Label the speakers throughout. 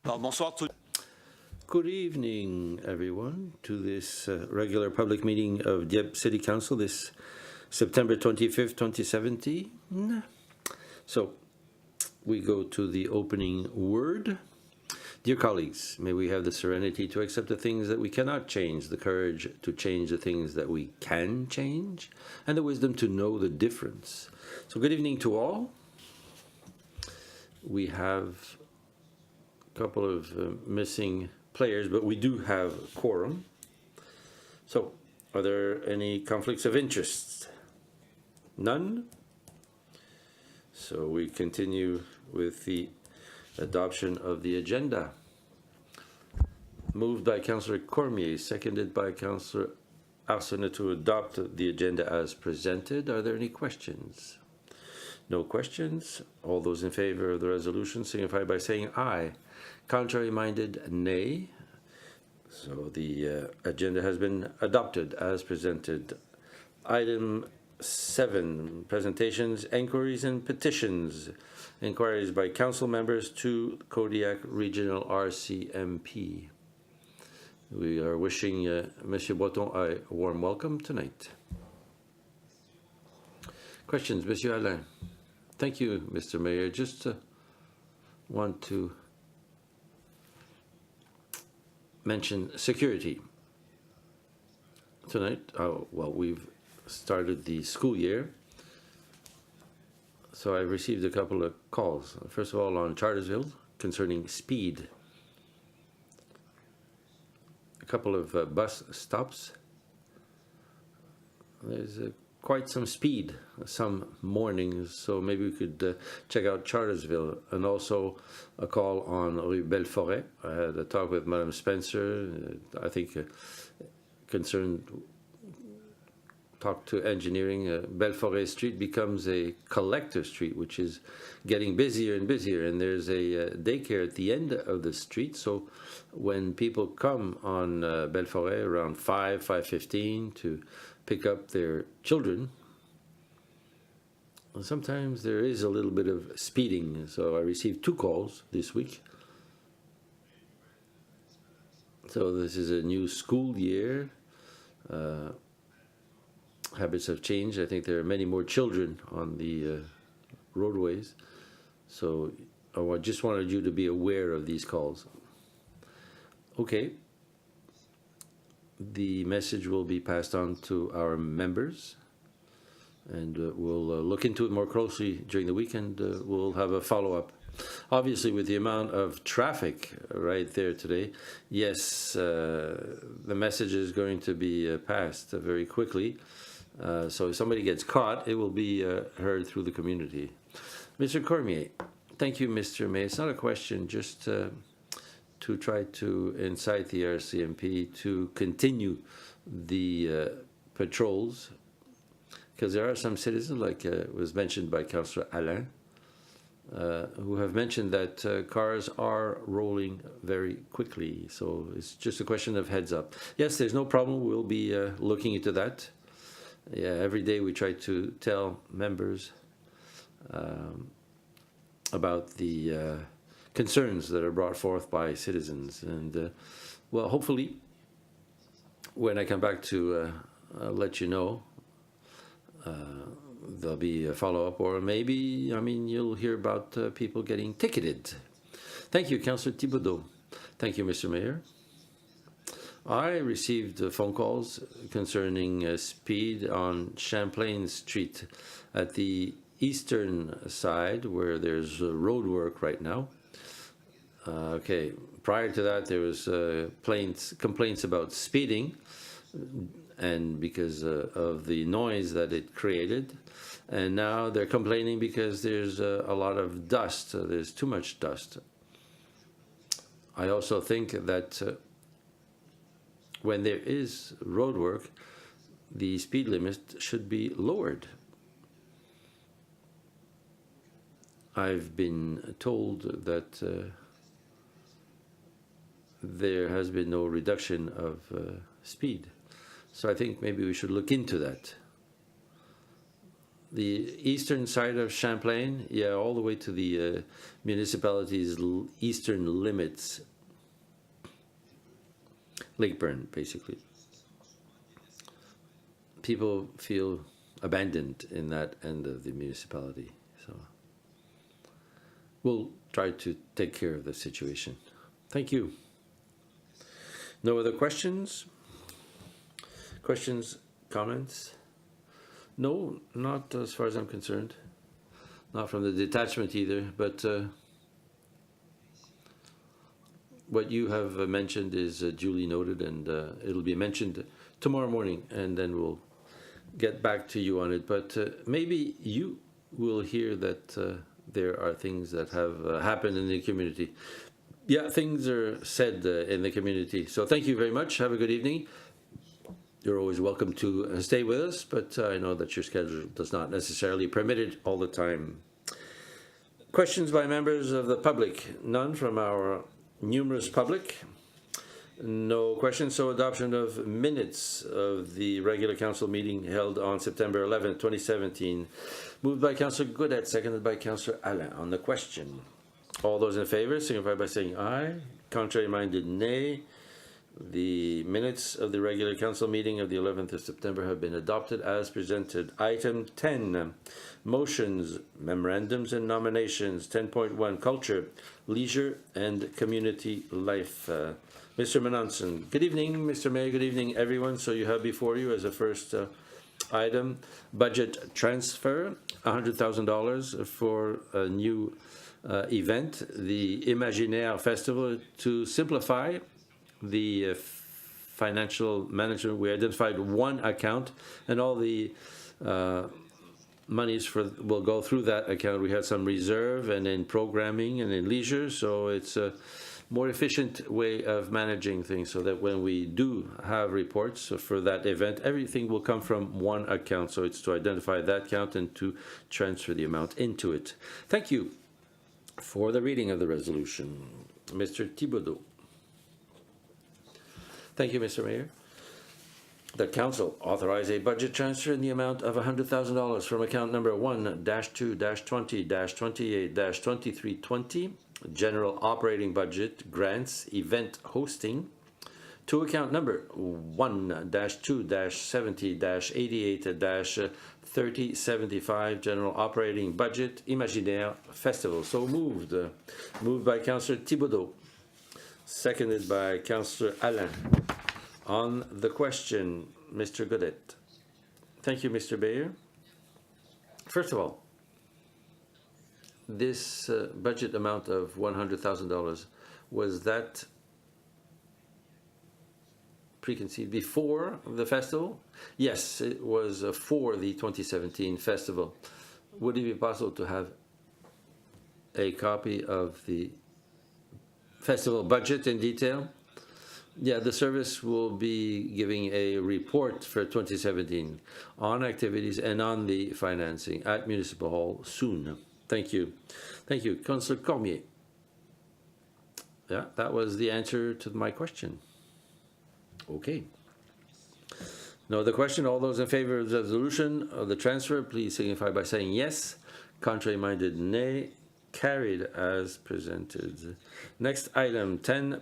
Speaker 1: Bonsoir tout.
Speaker 2: Good evening, everyone, to this regular public meeting of Dieppe City Council this September 25th, 2017. So, we go to the opening word. Dear colleagues, may we have the serenity to accept the things that we cannot change, the courage to change the things that we can change, and the wisdom to know the difference. So, good evening to all. We have a couple of missing players, but we do have quorum. So, are there any conflicts of interest? None? So we continue with the adoption of the agenda. Moved by Councillor Cormier, seconded by Councillor Arsenault to adopt the agenda as presented. Are there any questions? No questions. All those in favor of the resolution signify by saying aye. Contrary-minded, nay. So the agenda has been adopted as presented. Item 7, presentations, inquiries, and petitions. Inquiries by council members to Kodiak Regional RCMP. We are wishing Monsieur Breton a warm welcome tonight. Questions, Monsieur Alain? Thank you, Mr. Mayor. Just want to mention security tonight. Well, we've started the school year, so I received a couple of calls. First of all, on Chartersville concerning speed. A couple of bus stops. There's quite some speed some mornings, so maybe we could check out Chartersville. And also a call on Rue Belforêt. I had a talk with Madame Spencer, I think talk to engineering. Belforêt Street becomes a collector street, which is getting busier and busier, and there's a daycare at the end of the street, so when people come on Belforêt around 5:15 to pick up their children, sometimes there is a little bit of speeding. So I received 2 calls this week. So this is a new school year. Habits have changed. I think there are many more children on the roadways. So I just wanted you to be aware of these calls. Okay. The message will be passed on to our members, and we'll look into it more closely during the weekend. We'll have a follow-up. Obviously, with the amount of traffic right there today, yes, the message is going to be passed very quickly. So if somebody gets caught, it will be heard through the community. Mr. Cormier, thank you, Mr. Mayor. It's not a question, just to try to incite the RCMP to continue the patrols, because there are some citizens, like was mentioned by Councillor Alain, who have mentioned that cars are rolling very quickly. So it's just a question of heads up. Yes, there's no problem. We'll be looking into that. Yeah, every day we try to tell members about the concerns that are brought forth by citizens. And, well, hopefully, when I come back to let you know, there'll be a follow-up, or maybe, I mean, you'll hear about people getting ticketed. Thank you, Councillor Thibodeau. Thank you, Mr. Mayor. I received phone calls concerning speed on Champlain Street at the eastern side, where there's road work right now. Okay, prior to that, there was complaints about speeding, and because of the noise that it created. And now they're complaining because there's a lot of dust. There's too much dust. I also think that when there is road work, the speed limit should be lowered. I've been told that there has been no reduction of speed. So I think maybe we should look into that. the eastern side of Champlain, yeah, all the way to the municipality's eastern limits. Lakeburn, basically. People feel abandoned in that end of the municipality. So we'll try to take care of the situation. Thank you. No other questions? Questions, comments? No, not as far as I'm concerned. Not from the detachment either, but what you have mentioned is duly noted, and it'll be mentioned tomorrow morning, and then we'll get back to you on it. But maybe you will hear that there are things that have happened in the community. Yeah, things are said in the community. So thank you very much. Have a good evening. You're always welcome to stay with us, but I know that your schedule does not necessarily permit it all the time. Questions by members of the public? None from our numerous public. No questions, so adoption of minutes of the regular council meeting held on September 11th, 2017. Moved by Councillor Goodette, seconded by Councillor Alain. On the question, all those in favor signify by saying aye. Contrary-minded, nay. The minutes of the regular council meeting of the 11th of September have been adopted as presented. Item 10, motions, memorandums and nominations. 10.1, culture, leisure and community life. Mr. Menonson. Good evening, Mr. Mayor. Good evening, everyone. So you have before you as a first item, budget transfer, $100,000 for a new event, the Imaginaire Festival. To simplify the financial management, we identified one account, and all the monies will go through that account. We had some reserve and in programming and in leisure, so it's a more efficient way of managing things, so that when we do have reports for that event, everything will come from one account. So it's to identify that account and to transfer the amount into it. Thank you for the reading of the resolution. Mr. Thibodeau. Thank you, Mr. Mayor. The Council authorize a budget transfer in the amount of $100,000 from account number 1-2-20-28-2320, General Operating Budget, Grants, Event Hosting, to account number 1-2-70-88-3075, General Operating Budget, Imaginaire Festival. So moved. Moved by Councillor Thibodeau. Seconded by Councillor Alain. On the question, Mr. Godet. Thank you, Mr. Mayor. First of all, this budget amount of $100,000, was that preconceived before the festival? Yes, it was for the 2017 festival. Would it be possible to have a copy of the festival budget in detail? Yeah, the service will be giving a report for 2017 on activities and on the financing at Municipal Hall soon. Thank you. Thank you. Councillor Cormier. Yeah, that was the answer to my question. Okay. No other question. All those in favor of the resolution of the transfer, please signify by saying yes. Contrary-minded, nay. Carried as presented. Next item, 10.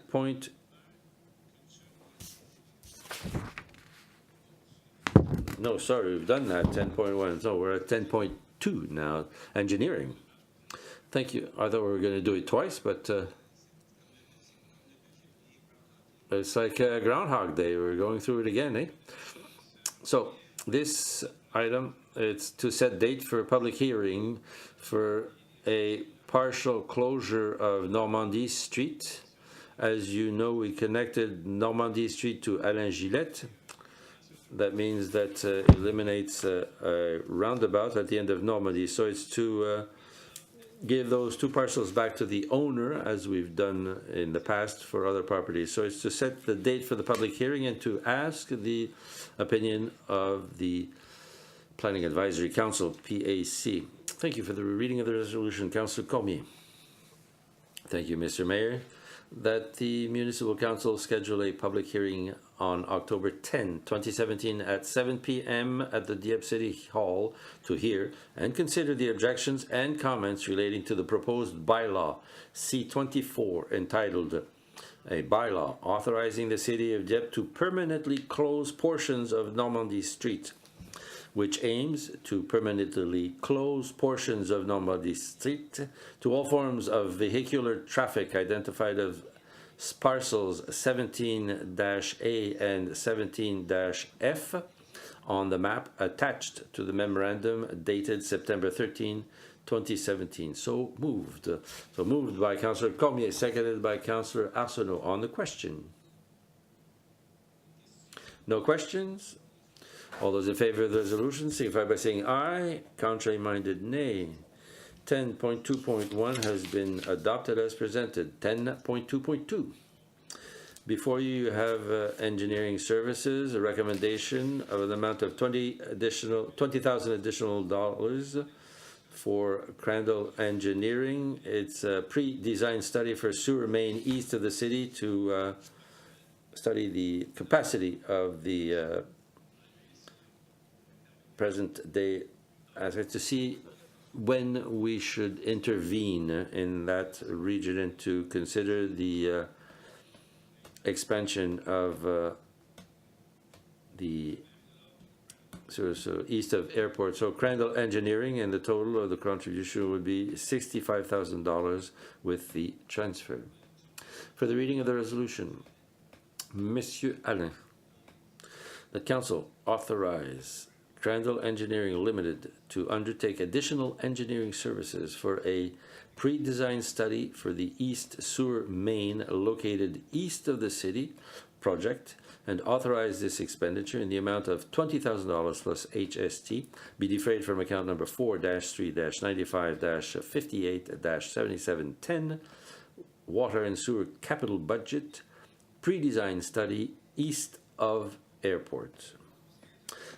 Speaker 2: No, sorry, we've done that, 10.1. So we're at 10.2 now, engineering. Thank you. I thought we were going to do it twice, but it's like Groundhog Day. We're going through it again, eh? So this item, it's to set date for a public hearing for a partial closure of Normandy Street. As you know, we connected Normandy Street to Alain Gillette. That means that eliminates a roundabout at the end of Normandy. So it's to give those two parcels back to the owner, as we've done in the past for other properties. So it's to set the date for the public hearing and to ask the opinion of the Planning Advisory Council, PAC. Thank you for the reading of the resolution, Councillor Cormier. Thank you, Mr. Mayor. that the Municipal Council schedule a public hearing on October 10, 2017 at 7 p.m. at the Dieppe City Hall to hear and consider the objections and comments relating to the proposed bylaw C24 entitled a bylaw authorizing the City of Dieppe to permanently close portions of Normandy Street, which aims to permanently close portions of Normandy Street to all forms of vehicular traffic identified as parcels 17-A and 17-F on the map attached to the memorandum dated September 13, 2017. So moved. So moved by Councillor Cormier, seconded by Councillor Arsenault. On the question? No questions? All those in favor of the resolution signify by saying aye. Contrary-minded, nay. 10.2.1 has been adopted as presented. 10.2.2. Before you have engineering services, a recommendation of an amount of $20,000 additional dollars for Crandall Engineering. It's a pre-design study for sewer main east of the city to study the capacity of the present day assets to see when we should intervene in that region and to consider the expansion of the so east of airport. So Crandall Engineering, and the total of the contribution would be $65,000 with the transfer. For the reading of the resolution, Monsieur Alain, the Council authorize Crandall Engineering Limited to undertake additional engineering services for a pre-design study for the East Sewer Main located east of the city project, and authorize this expenditure in the amount of $20,000 plus HST be defrayed from account number 4-3-95-58-7710 Water and Sewer Capital Budget Pre-Design Study East of Airport.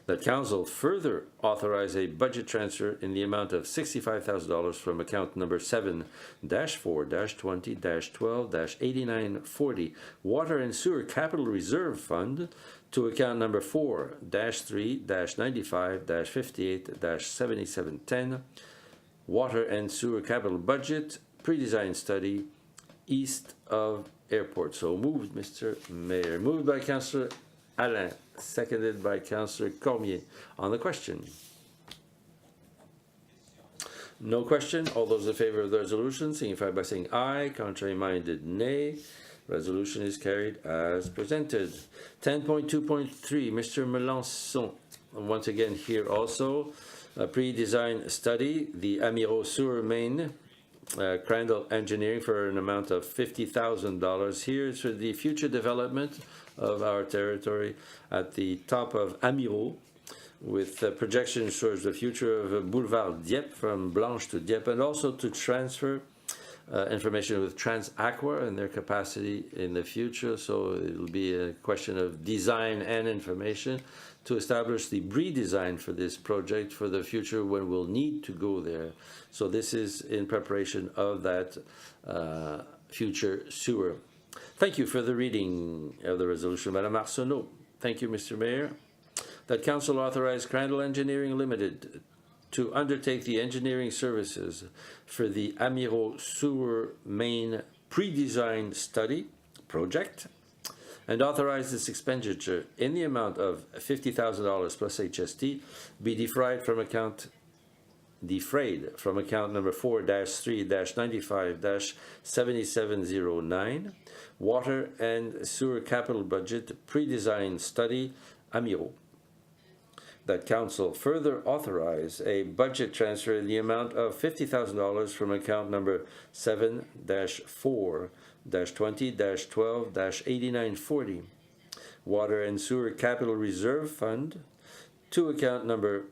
Speaker 2: That Council further authorize a budget transfer in the amount of $65,000 from account number 7-4-20-12-8940 Water and Sewer Capital Reserve Fund to account number 4-3-95-58-7710 Water and Sewer Capital Budget Pre-Design Study East of Airport. So moved, Mr. Mayor. Moved by Councillor Alain, seconded by Councillor Cormier. On the question? No question. All those in favor of the resolution signify by saying aye. Contrary-minded, nay. Resolution is carried as presented. 10.2.3, Mr. Melançon. Once again here also, a pre-design study, the Amiro Sewer Main, Crandall Engineering for an amount of $50,000. Here is for the future development of our territory at the top of Amiro, with projections towards the future of Boulevard Dieppe from Blanche to Dieppe, and also to transfer information with TransAqua and their capacity in the future. So it will be a question of design and information to establish the redesign for this project for the future when we'll need to go there. So this is in preparation of that future sewer. Thank you for the reading of the resolution, Madame Arsenault. Thank you, Mr. Mayor. That Council authorized Crandall Engineering Limited to undertake the engineering services for the Amiro Sewer Main pre-design study project, and authorize this expenditure in the amount of $50,000 plus HST be defrayed from account number 4-3-95-7709 Water and Sewer Capital Budget Pre-Design Study Amiro. That Council further authorize a budget transfer in the amount of $50,000 from account number 7-4-20-12-8940 Water and Sewer Capital Reserve Fund to account number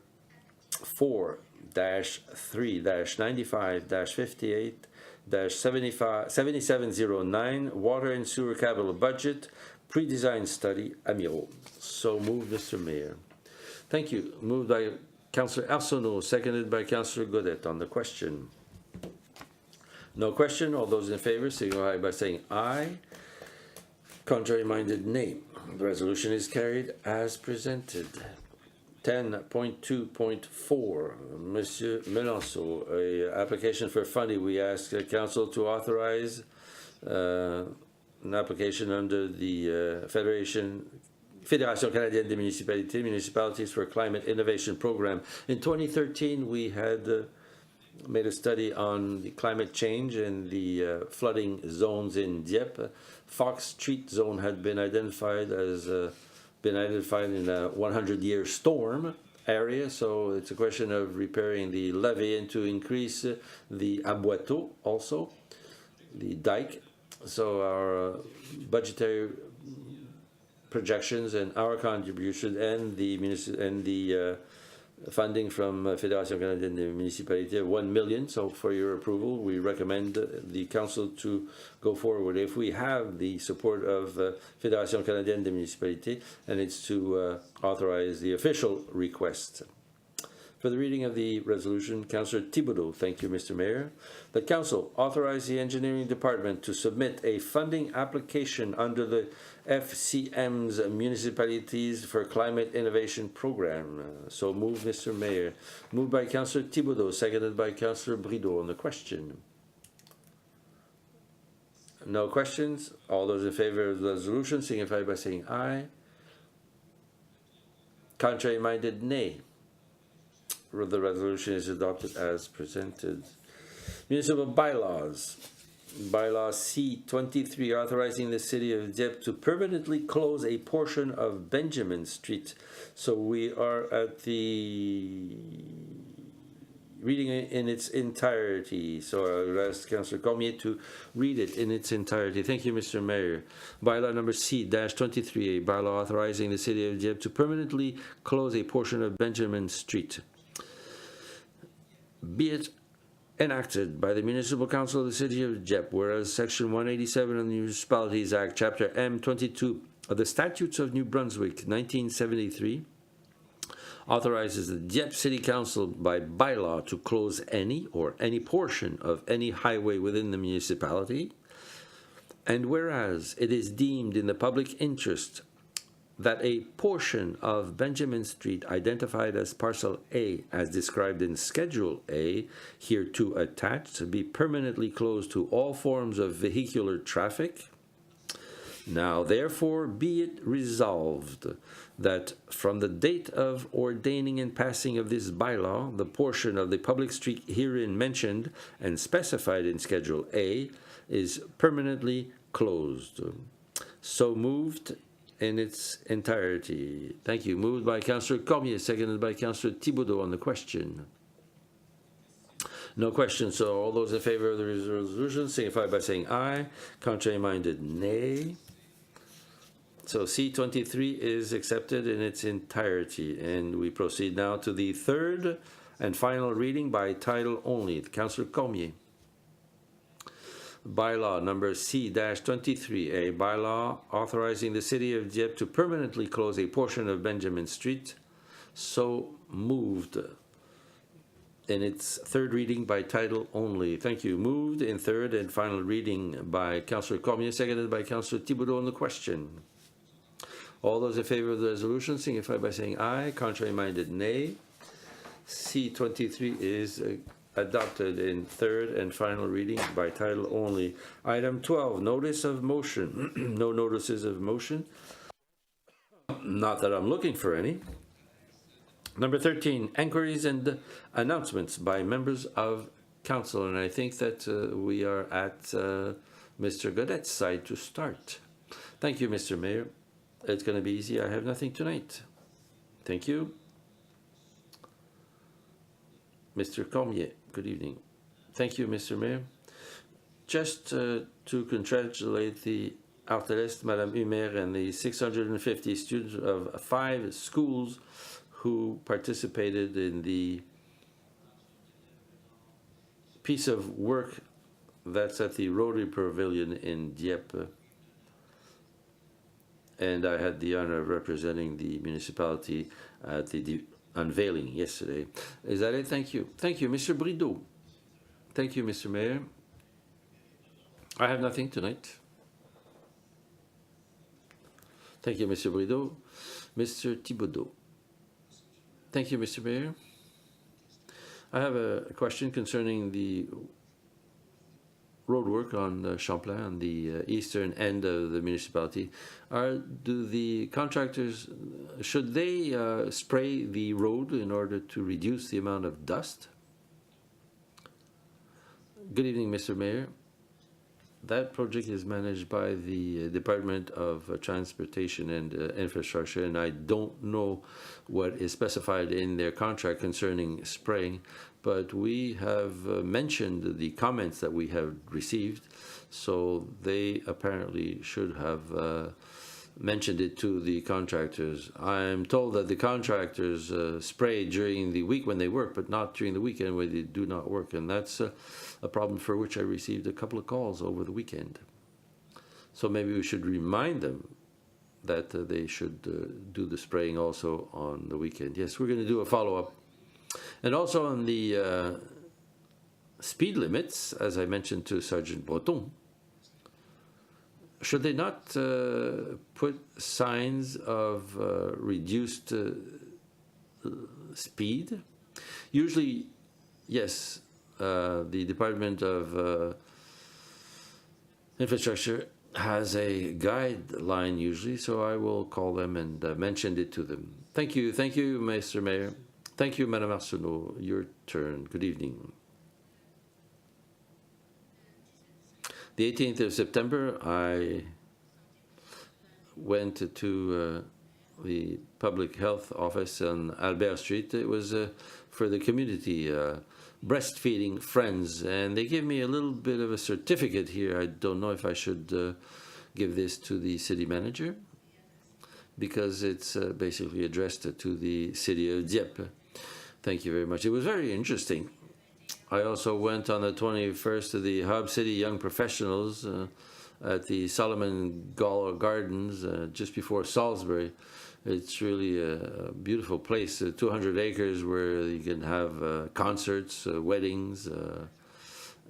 Speaker 2: 4-3-95-58-7709 Water and Sewer Capital Budget Pre-Design Study Amiro. So moved, Mr. Mayor. Thank you. Moved by Councillor Arsenault, seconded by Councillor Godet. On the question? No question. All those in favor signify by saying aye. Contrary-minded, nay. The resolution is carried as presented. 10.2.4, Monsieur Melançon, a application for funding. We ask Council to authorize an application under the Fédération Canadienne des Municipalités, Municipalities for Climate Innovation Program. In 2013, we had made a study on the climate change and the flooding zones in Dieppe. Fox Street zone had been identified as in a 100-year storm area, so it's a question of repairing the levee and to increase the Aboiteau also, the dike. So our budgetary projections and our contribution and the funding from Fédération Canadienne des Municipalités, 1 million. So for your approval, we recommend the council to go forward. If we have the support of Fédération Canadienne des Municipalités, and it's to authorize the official request. For the reading of the resolution, Councillor Thibodeau. Thank you, Mr. Mayor. The Council authorize the Engineering Department to submit a funding application under the FCM's Municipalities for Climate Innovation Program. So moved, Mr. Mayor. Moved by Councillor Thibodeau, seconded by Councillor Brideau on the question. No questions? All those in favor of the resolution signify by saying aye. Contrary-minded, nay. The resolution is adopted as presented. Municipal bylaws. Bylaw C23, authorizing the city of Dieppe to permanently close a portion of Benjamin Street. So we are at the reading in its entirety. So I'll ask Councillor Cormier to read it in its entirety. Thank you, Mr. Mayor. Bylaw number C-23, a bylaw authorizing the city of Dieppe to permanently close a portion of Benjamin Street. Be it enacted by the Municipal Council of the City of Dieppe, whereas Section 187 of the Municipalities Act, Chapter M22 of the Statutes of New-Brunswick, 1973, authorizes the Dieppe City Council by bylaw to close any or any portion of any highway within the municipality, and whereas it is deemed in the public interest that a portion of Benjamin Street identified as Parcel A, as described in Schedule A, hereto attached, be permanently closed to all forms of vehicular traffic. Now, therefore, be it resolved that from the date of ordaining and passing of this bylaw, the portion of the public street herein mentioned and specified in Schedule A is permanently closed. So moved in its entirety. Thank you. Moved by Councillor Cormier, seconded by Councillor Thibodeau on the question. No question, so all those in favor of the resolution signify by saying aye. Contrary-minded, nay. So C23 is accepted in its entirety, and we proceed now to the third and final reading by title only. Councillor Cormier. Bylaw number C-23, a bylaw authorizing the city of Dieppe to permanently close a portion of Benjamin Street. So moved in its third reading by title only. Thank you. Moved in third and final reading by Councillor Cormier, seconded by Councillor Thibodeau on the question. All those in favor of the resolution signify by saying aye. Contrary-minded, nay. C-23 is adopted in third and final reading by title only. Item 12, notice of motion. No notices of motion. Not that I'm looking for any. Number 13, inquiries and announcements by members of council. And I think that we are at Mr. Godet's side to start. Thank you, Mr. Mayor. It's going to be easy. I have nothing tonight. Thank you. Mr. Cormier, good evening. Thank you, Mr. Mayor. Just to congratulate the Arteleste, Madame Humer, and the 650 students of 5 schools who participated in the piece of work that's at the Rotary Pavilion in Dieppe. And I had the honor of representing the municipality at the unveiling yesterday. Is that it? Thank you. Thank you, Mr. Brideau. Thank you, Mr. Mayor. I have nothing tonight. Thank you, Mr. Brideau. Mr. Thibodeau. Thank you, Mr. Mayor. I have a question concerning the roadwork on Champlain, on the eastern end of the municipality. Do the contractors, should they spray the road in order to reduce the amount of dust? Good evening, Mr. Mayor. That project is managed by the Department of Transportation and Infrastructure, and I don't know what is specified in their contract concerning spraying, but we have mentioned the comments that we have received, so they apparently should have mentioned it to the contractors. I'm told that the contractors spray during the week when they work, but not during the weekend when they do not work, and that's a problem for which I received a couple of calls over the weekend. So maybe we should remind them that they should do the spraying also on the weekend. Yes, we're going to do a follow-up. And also on the speed limits, as I mentioned to Sergeant Breton, should they not put signs of reduced speed? Usually, yes, the Department of Infrastructure has a guideline usually, so I will call them and mention it to them. Thank you, Mr. Mayor. Thank you, Madame Arsenault. Your turn. Good evening. The 18th of September, I went to the public health office on Albert Street. It was for the community breastfeeding friends, and they gave me a little bit of a certificate here. I don't know if I should give this to the city manager, because it's basically addressed to the city of Dieppe. Thank you very much. It was very interesting. I also went on the 21st to the Hub City Young Professionals at the Solomon Gardens just before Salisbury. It's really a beautiful place, 200 acres where you can have concerts, weddings.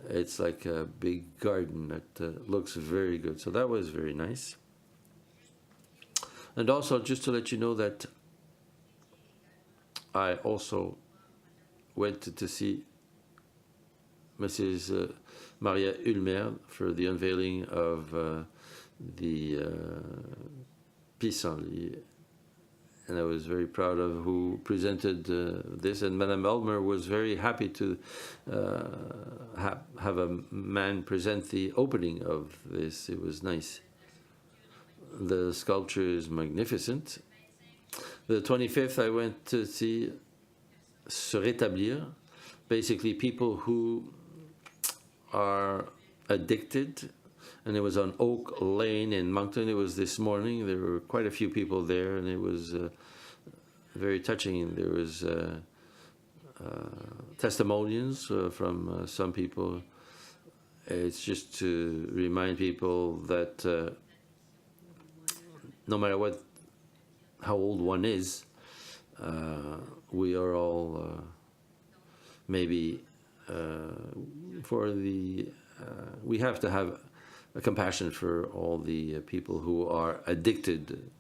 Speaker 2: It's like a big garden that looks very good. So that was very nice. And also, just to let you know that I also went to see Mrs. Maria Ulmer for the unveiling of the pissenlit, and I was very proud of who presented this. And Madame Ulmer was very happy to have a man present the opening of this. It was nice. The sculpture is magnificent. The 25th, I went to see Se Rétablir, basically people who are addicted, and it was on Oak Lane in Moncton. It was this morning. There were quite a few people there, and it was very touching. There was testimonials from some people. It's just to remind people that no matter how old one is, we are all maybe we have to have a compassion for all the people who are addicted.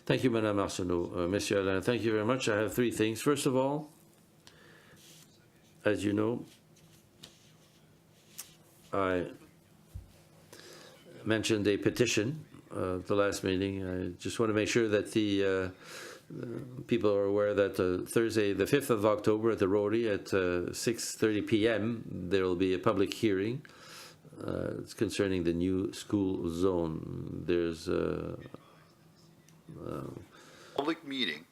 Speaker 2: Thank you, Madame Arsenault. Monsieur Alain, thank you very much. I have three things. First of all, as you know, I mentioned a petition at the last meeting. I just want to make sure that the people are aware that Thursday, the 5th of October at the Rotary at 6:30 p.m., there will be a public hearing. It's concerning the new school zone. There's a
Speaker 1: public meeting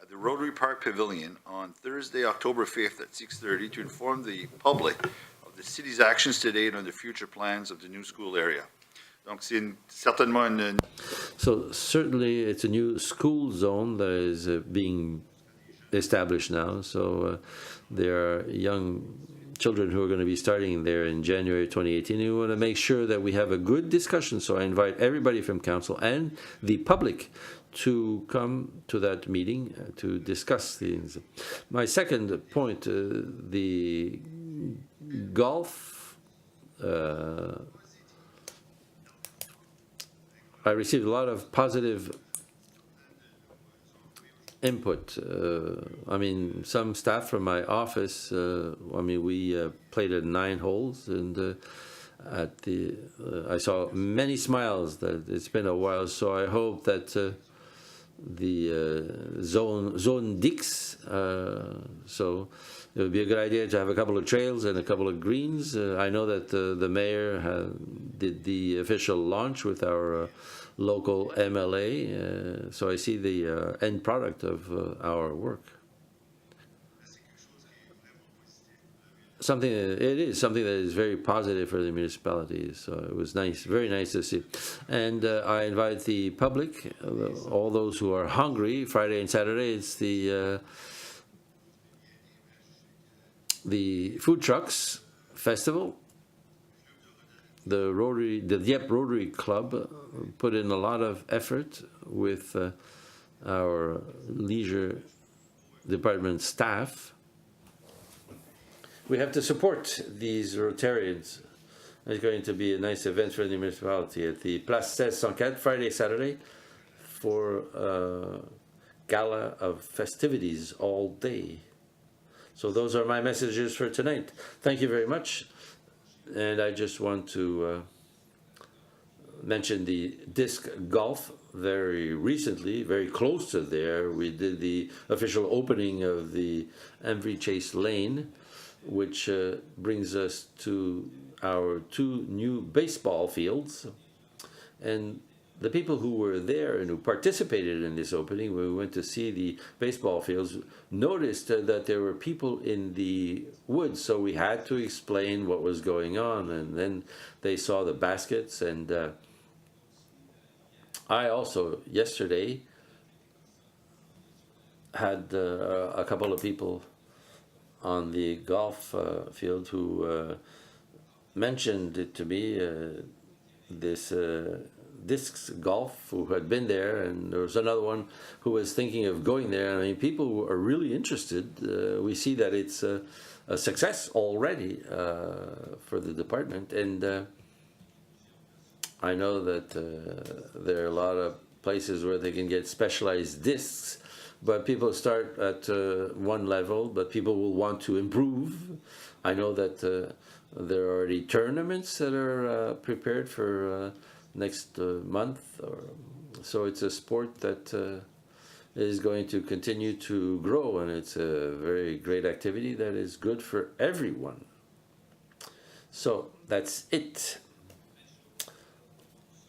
Speaker 1: at the Rotary Park Pavilion on Thursday, October 5th at 6:30 to inform the public of the city's actions to date on the future plans of the new school area. Donc, c'est certainement une...
Speaker 2: So certainly it's a new school zone that is being established now. So there are young children who are going to be starting there in January 2018. We want to make sure that we have a good discussion. So I invite everybody from council and the public to come to that meeting to discuss things. My second point, the golf I received a lot of positive input. I mean, some staff from my office, we played at 9 holes, and I saw many smiles. That it's been a while, so I hope that the zone Dix, so it would be a good idea to have a couple of trails and a couple of greens. I know that the mayor did the official launch with our local MLA, so I see the end product of our work. It is something that is very positive for the municipality, so it was nice, very nice to see. And I invite the public, all those who are hungry, Friday and Saturday, it's the food trucks festival. The Dieppe Rotary Club put in a lot of effort with our leisure department staff. We have to support these Rotarians. It's going to be a nice event for the municipality at the Place 1604, Friday, Saturday, for a gala of festivities all day. So those are my messages for tonight. Thank you very much. And I just want to mention the disc golf. Very recently, very close to there, we did the official opening of the Embry Chase Lane, which brings us to our 2 new baseball fields. And the people who were there and who participated in this opening, when we went to see the baseball fields, noticed that there were people in the woods, so we had to explain what was going on. And then they saw the baskets, and I also, yesterday, had a couple of people on the golf field who mentioned it to me, this discs golf, who had been there, and there was another one who was thinking of going there. I mean, people are really interested. We see that it's a success already for the department, and I know that there are a lot of places where they can get specialized discs, but people start at one level, but people will want to improve. I know that there are already tournaments that are prepared for next month, so it's a sport that is going to continue to grow, and it's a very great activity that is good for everyone. So that's it.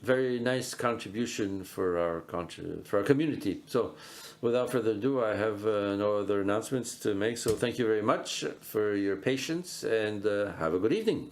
Speaker 2: Very nice contribution for our community. So without further ado, I have no other announcements to make, so thank you very much for your patience, and have a good evening.